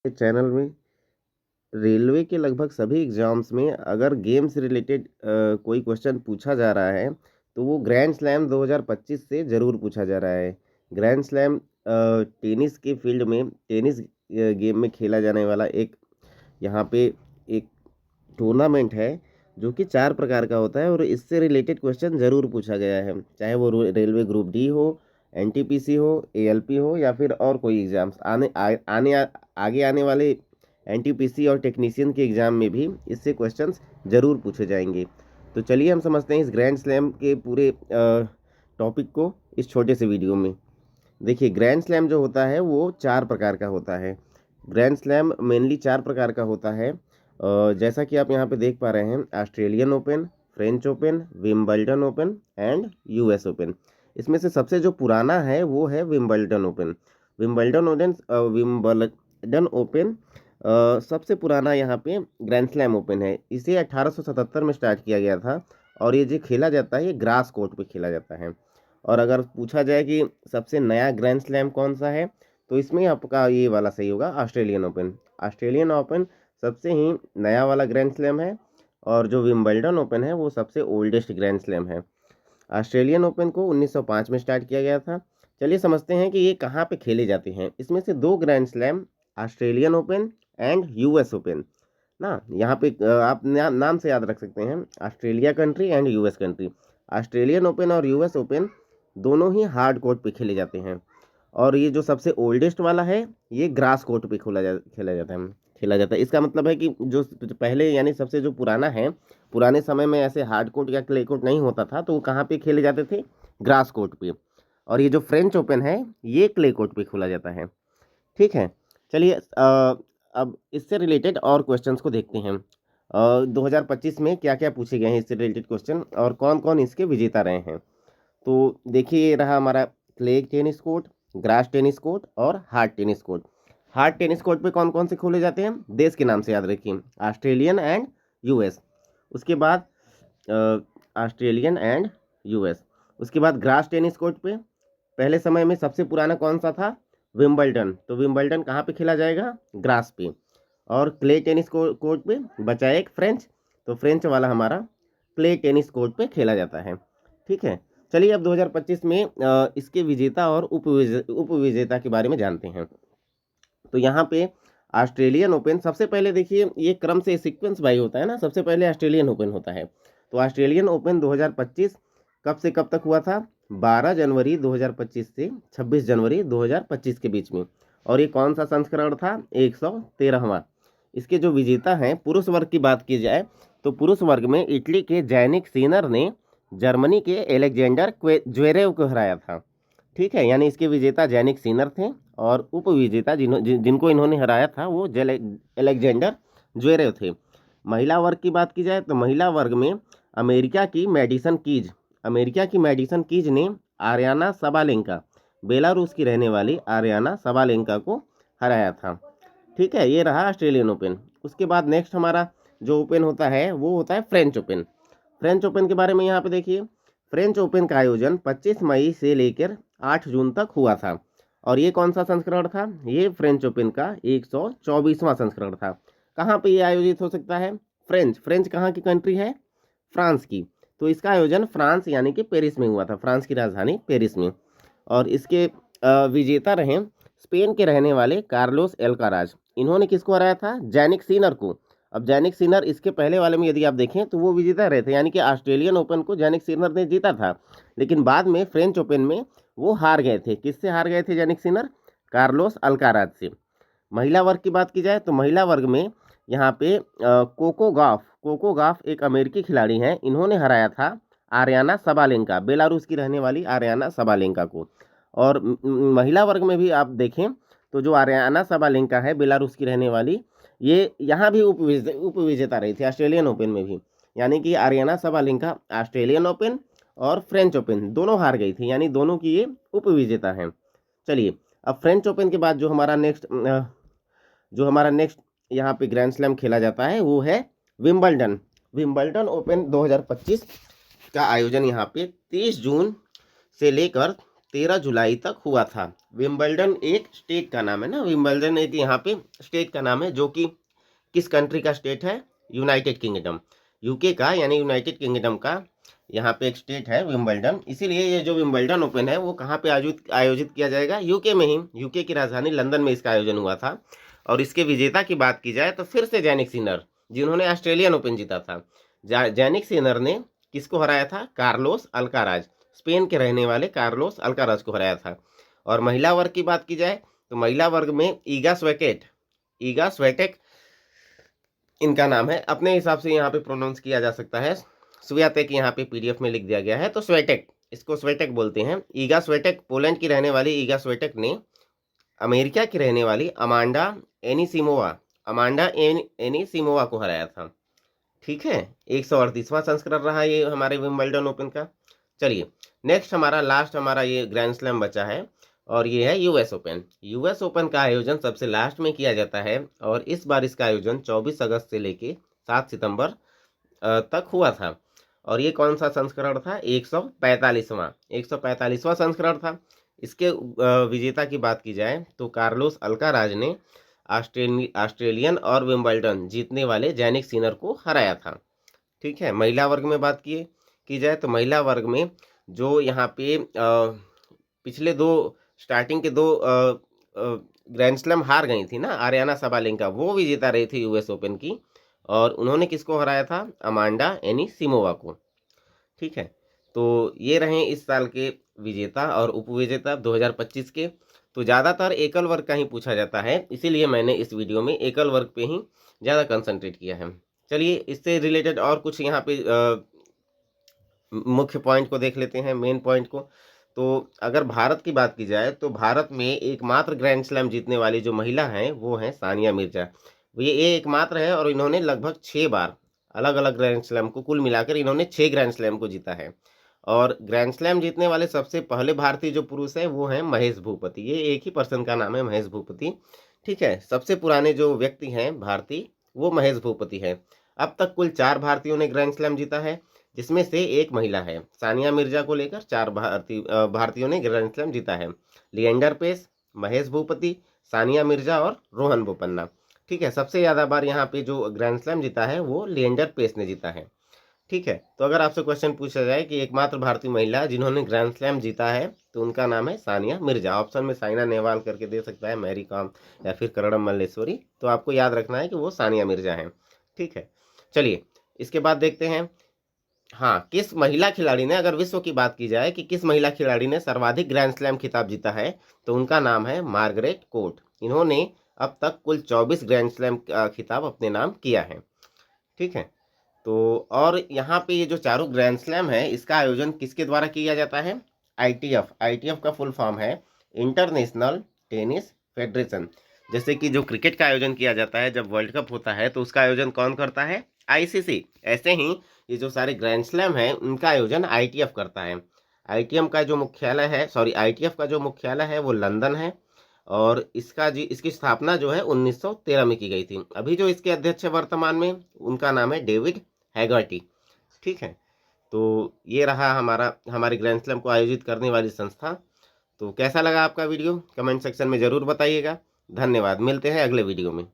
Channel में railway के लगभग सभी एग्जाम्स में अगर गेम से रिलेटेड कोई क्वेश्चन पूछा जा रहा है तो वो ग्रैंड स्लैम 2025 से ज़रूर पूछा जा रहा है। ग्रैंड स्लैम टेनिस के फील्ड में टेनिस गेम में खेला जाने वाला एक यहाँ पे एक टूर्नामेंट है जो कि 4 प्रकार का होता है और इससे रिलेटेड क्वेश्चन ज़रूर पूछा गया है। चाहे वो रेलवे ग्रुप डी हो, एनटीपीसी हो, एएलपी हो या फिर और कोई एग्ज़ाम्स आगे आने वाले एनटीपीसी और टेक्नीशियन के एग्ज़ाम में भी इससे क्वेश्चंस ज़रूर पूछे जाएंगे। तो चलिए हम समझते हैं इस ग्रैंड स्लैम के पूरे टॉपिक को इस छोटे से वीडियो में। देखिए, ग्रैंड स्लैम जो होता है वो 4 प्रकार का होता है। ग्रैंड स्लैम मेनली 4 प्रकार का होता है। जैसा कि आप यहाँ पे देख पा रहे हैं, Australian open, French open, Wimbledon open and US open. इसमें से सबसे जो पुराना है वो है विंबलडन ओपन। विंबलडन ओपन सबसे पुराना यहाँ पे ग्रैंड स्लैम ओपन है। इसे 1877 में स्टार्ट किया गया था और ये जो खेला जाता है ये ग्रास कोर्ट पे खेला जाता है। और अगर पूछा जाए कि सबसे नया ग्रैंड स्लैम कौन सा है तो इसमें आपका ये वाला सही होगा, ऑस्ट्रेलियन ओपन। ऑस्ट्रेलियन ओपन सबसे ही नया वाला ग्रैंड स्लैम है और जो विंबलडन ओपन है वो सबसे ओल्डेस्ट ग्रैंड स्लैम है। ऑस्ट्रेलियन ओपन को 1905 में स्टार्ट किया गया था। चलिए समझते हैं कि ये कहाँ पे खेले जाते हैं। इसमें से 2 grand slam Australian open and US open ना, यहाँ पे आप नाम से याद रख सकते हैं, Australia country and US country. Australian open और यूएस ओपन दोनों ही हार्ड कोर्ट पे खेले जाते हैं और ये जो सबसे ओल्डेस्ट वाला है ये ग्रास कोर्ट पे खेला जाता है। इसका मतलब है कि जो पहले यानी सबसे जो पुराना है, पुराने समय में ऐसे हार्ड कोर्ट या क्ले कोर्ट नहीं होता था तो वो कहाँ पे खेले जाते थे, ग्रास कोर्ट पे। और ये जो फ्रेंच ओपन है ये क्ले कोर्ट पे खेला जाता है। ठीक है, चलिए अब इससे रिलेटेड और क्वेश्चंस को देखते हैं। 2025 में क्या क्या पूछे गए हैं इससे रिलेटेड क्वेश्चन और कौन कौन इसके विजेता रहे हैं। तो देखिए, ये रहा हमारा clay tennis court, grass tennis court और hard tennis court. Hard tennis court पे कौन कौन से खोले जाते हैं, देश के नाम से याद रखिए, ऑस्ट्रेलियन एंड यूएस। उसके बाद ऑस्ट्रेलियन एंड यूएस। उसके बाद ग्रास टेनिस कोर्ट पे पहले समय में सबसे पुराना कौन सा था, विंबलडन। तो विंबलडन कहाँ पे खेला जाएगा, ग्रास पे। और क्ले टेनिस कोर्ट पे बचा एक फ्रेंच, तो फ्रेंच वाला हमारा क्ले टेनिस कोर्ट पे खेला जाता है। ठीक है, चलिए अब 2025 में इसके विजेता और उपविजेता के बारे में जानते हैं। तो यहाँ पे ऑस्ट्रेलियन ओपन सबसे पहले, देखिए ये क्रम से सीक्वेंस वाइज होता है ना, सबसे पहले ऑस्ट्रेलियन ओपन होता है। तो ऑस्ट्रेलियन ओपन 2025 कब से कब तक हुआ था, 12 जनवरी 2025 से 26 जनवरी 2025 के बीच में। और ये कौन सा संस्करण था, 113वां। इसके जो विजेता हैं, पुरुष वर्ग की बात की जाए तो पुरुष वर्ग में इटली के जैनिक सीनर ने जर्मनी के एलेक्जेंडर ज्वेरेव को हराया था। ठीक है, यानी इसके विजेता जैनिक सीनर थे और उपविजेता जिनको इन्होंने हराया था वो एलेक्जेंडर ज्वेरेव थे। महिला वर्ग की बात की जाए तो महिला वर्ग में अमेरिका की मेडिसन कीज ने आर्याना सबालेंका, बेलारूस की रहने वाली आर्याना सबालेंका को हराया था। ठीक है, ये रहा ऑस्ट्रेलियन ओपन। उसके बाद नेक्स्ट हमारा जो ओपन होता है वो होता है फ्रेंच ओपन। फ्रेंच ओपन के बारे में यहाँ पे देखिए, फ्रेंच ओपन का आयोजन 25 मई से लेकर 8 जून तक हुआ था। और ये कौन सा संस्करण था, ये फ्रेंच ओपन का 124वां संस्करण था। कहाँ पे ये आयोजित हो सकता है, फ्रेंच कहाँ की कंट्री है, फ्रांस की। तो इसका आयोजन फ्रांस यानी कि पेरिस में हुआ था, फ्रांस की राजधानी पेरिस में। और इसके विजेता रहे स्पेन के रहने वाले कार्लोस एल्काराज। इन्होंने किसको हराया था, जैनिक सीनर को। अब जैनिक सीनर इसके पहले वाले में यदि आप देखें तो वो विजेता रहे थे, यानी कि ऑस्ट्रेलियन ओपन को जैनिक सीनर ने जीता था। लेकिन बाद में फ्रेंच ओपन में वो हार गए थे। किससे हार गए थे जैनिक सीनर, कार्लोस अल्काराज से। महिला वर्ग की बात की जाए तो महिला वर्ग में यहाँ पे कोको गाफ एक अमेरिकी खिलाड़ी हैं, इन्होंने हराया था आर्याना सबालेंका, बेलारूस की रहने वाली आर्याना सबालेंका को। और महिला वर्ग में भी आप देखें तो जो आर्याना सबालेंका है, बेलारूस की रहने वाली, ये यहाँ भी उपविजेता रही थी ऑस्ट्रेलियन ओपन में भी। यानी कि आर्याना सबालेंका ऑस्ट्रेलियन ओपन और फ्रेंच ओपन दोनों हार गई थी, यानी दोनों की ये उपविजेता हैं। चलिए, अब फ्रेंच ओपन के बाद जो हमारा नेक्स्ट यहाँ पे ग्रैंड स्लैम खेला जाता है वो है विंबलडन। विंबलडन ओपन 2025 का आयोजन यहाँ पे 30 जून से लेकर 13 जुलाई तक हुआ था। विंबलडन एक स्टेट का नाम है ना, विंबलडन एक यहाँ पे स्टेट का नाम है, जो कि किस कंट्री का स्टेट है? यूनाइटेड किंगडम, यूके का, यानी यूनाइटेड किंगडम का यहाँ पे एक स्टेट है विंबलडन। इसीलिए ये जो विंबलडन ओपन है वो कहाँ पे आयोजित आयोजित किया जाएगा? यूके में ही। यूके की राजधानी लंदन में इसका आयोजन हुआ था। और इसके विजेता की बात की जाए तो फिर से जैनिक सिनर, जिन्होंने ऑस्ट्रेलियन ओपन जीता था। जैनिक सिनर ने किसको हराया था? कार्लोस अल्काराज, स्पेन के रहने वाले कार्लोस अल्काराज को हराया था। और महिला वर्ग की बात की जाए तो महिला वर्ग में ईगा स्वेटेक इनका नाम है, अपने हिसाब से यहाँ पे प्रोनाउंस किया जा सकता है। स्वियातेक यहाँ पे पीडीएफ में लिख दिया गया है, तो स्वेटेक, इसको स्वेटेक बोलते हैं। ईगा स्वेटेक, पोलैंड की रहने वाली ईगा स्वेटेक ने अमेरिका की रहने वाली अमांडा एनीसिमोवा को हराया था। ठीक है, 138वां संस्करण रहा ये हमारे विंबलडन ओपन का। चलिए नेक्स्ट हमारा ये ग्रैंड स्लैम बचा है, और ये है यूएस ओपन। यूएस ओपन का आयोजन सबसे लास्ट में किया जाता है, और इस बार इसका आयोजन 24 अगस्त से लेके 7 सितंबर तक हुआ था। और ये कौन सा संस्करण था? 145वां संस्करण था। इसके विजेता की बात की जाए तो कार्लोस अल्काराज ने ऑस्ट्रेलियन और विंबलडन जीतने वाले जैनिक सिनर को हराया था। ठीक है, महिला वर्ग में बात की जाए तो महिला वर्ग में जो यहाँ पे पिछले स्टार्टिंग के दो ग्रैंड स्लैम हार गई थी ना, आर्याना सबालेंका, वो विजेता रही थी यूएस ओपन की, और उन्होंने किसको हराया था? अमांडा एनीसिमोवा को। ठीक है, तो ये रहे इस साल के विजेता और उपविजेता 2025 के। तो ज़्यादातर एकल वर्ग का ही पूछा जाता है, इसीलिए मैंने इस वीडियो में एकल वर्ग पे ही ज़्यादा कंसंट्रेट किया है। चलिए इससे रिलेटेड और कुछ यहाँ पे मुख्य पॉइंट को देख लेते हैं, मेन पॉइंट को। तो अगर भारत की बात की जाए तो भारत में एकमात्र ग्रैंड स्लैम जीतने वाली जो महिला हैं वो हैं सानिया मिर्जा। ये एकमात्र है, और इन्होंने लगभग 6 बार अलग अलग ग्रैंड स्लैम को, कुल मिलाकर इन्होंने 6 ग्रैंड स्लैम को जीता है। और ग्रैंड स्लैम जीतने वाले सबसे पहले भारतीय जो पुरुष है वो हैं महेश भूपति। ये एक ही पर्सन का नाम है, महेश भूपति। ठीक है, सबसे पुराने जो व्यक्ति हैं भारतीय वो महेश भूपति हैं। अब तक कुल 4 भारतीयों ने ग्रैंड स्लैम जीता है, जिसमें से एक महिला है। सानिया मिर्जा को लेकर 4 भारतीयों ने ग्रैंड स्लैम जीता है। लिएंडर पेस, महेश भूपति, सानिया मिर्जा और रोहन बोपन्ना। ठीक है, सबसे ज़्यादा बार यहाँ पे जो ग्रैंड स्लैम जीता है वो लिएंडर पेस ने जीता है। ठीक है, तो अगर आपसे क्वेश्चन पूछा जाए कि एकमात्र भारतीय महिला जिन्होंने ग्रैंड स्लैम जीता है, तो उनका नाम है सानिया मिर्जा। ऑप्शन में साइना नेहवाल करके दे सकता है, मैरी कॉम या फिर करणम मल्लेश्वरी, तो आपको याद रखना है कि वो सानिया मिर्जा हैं। ठीक है, चलिए इसके बाद देखते हैं, हाँ, किस महिला खिलाड़ी ने, अगर विश्व की बात की जाए कि किस महिला खिलाड़ी ने सर्वाधिक ग्रैंड स्लैम खिताब जीता है, तो उनका नाम है मार्गरेट कोर्ट। इन्होंने अब तक कुल 24 ग्रैंड स्लैम खिताब अपने नाम किया है। ठीक है, तो और यहाँ पे ये जो चारों ग्रैंड स्लैम है इसका आयोजन किसके द्वारा किया जाता है? आईटीएफ का फुल फॉर्म है इंटरनेशनल टेनिस फेडरेशन। जैसे कि जो क्रिकेट का आयोजन किया जाता है जब वर्ल्ड कप होता है, तो उसका आयोजन कौन करता है? आईसीसी। ऐसे ही ये जो सारे ग्रैंड स्लैम है उनका आयोजन आईटीएफ करता है। आईटीएफ का जो मुख्यालय है वो लंदन है, और इसकी स्थापना जो है 1913 में की गई थी। अभी जो इसके अध्यक्ष है वर्तमान में, उनका नाम है डेविड हैगर्टी। ठीक है, तो ये रहा हमारे ग्रैंड स्लैम को आयोजित करने वाली संस्था। तो कैसा लगा आपका वीडियो? कमेंट सेक्शन में ज़रूर बताइएगा। धन्यवाद, मिलते हैं अगले वीडियो में।